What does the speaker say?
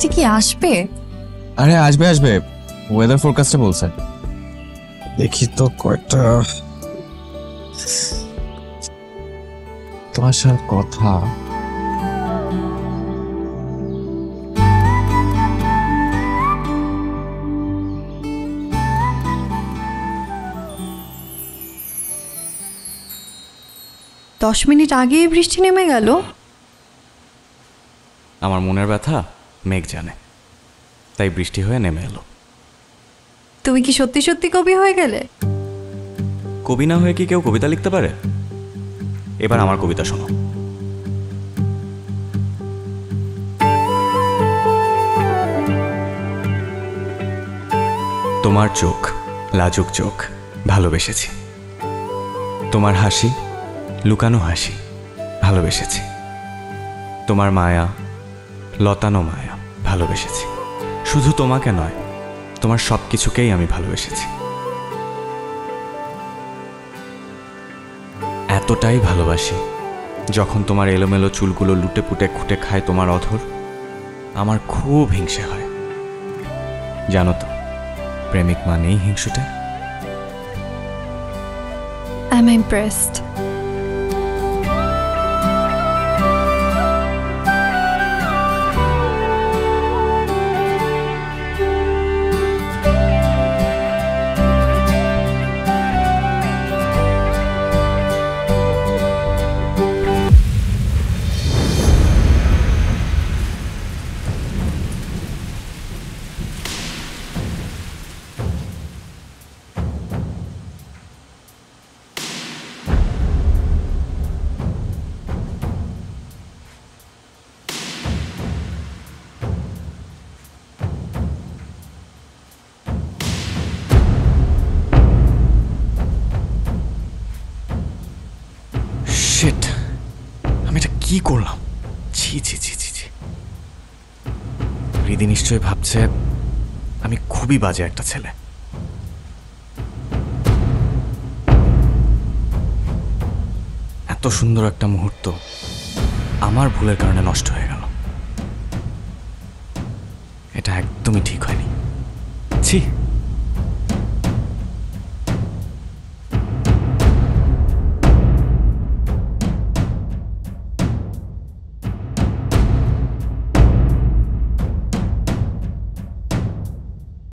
বৃষ্টি কি আসবে? আরে আসবে আসবে, ওয়েদার ফোরকাস্টে বলছে। দেখি তো কয়টা তো আসার কথা। দশ মিনিট আগেই বৃষ্টি নেমে গেল। আমার মনের ব্যথা মেঘ জানে, তাই বৃষ্টি হয়ে নেমে এলো। তুমি কি সত্যি সত্যি কবি হয়ে গেলে? কবি না হয়ে কি কেউ কবিতা লিখতে পারে? এবার আমার কবিতা শোনো। তোমার চোখ লাজুক চোখ, ভালোবেসেছি। তোমার হাসি লুকানো হাসি, ভালোবেসেছি। তোমার মায়া লতানো মায়া, ভালোবেসেছি। শুধু তোমাকে নয়, তোমার সব কিছুকেই আমি ভালোবেসেছি। এতটাই ভালোবাসি, যখন তোমার এলোমেলো চুলগুলো লুটে পুটে খুঁটে খায় তোমার অধর, আমার খুব হিংসে হয়। জানো তো, প্রেমিক মানেই হিংসুটে। I'm impressed. শিট, আমি এটা কি করলাম? ছি ছি ছি ছি ছি। হৃদি নিশ্চয়ই ভাবছে আমি খুবই বাজে একটা ছেলে। এত সুন্দর একটা মুহূর্ত আমার ভুলের কারণে নষ্ট হয়ে গেল। এটা একদমই ঠিক হয়নি। ছি।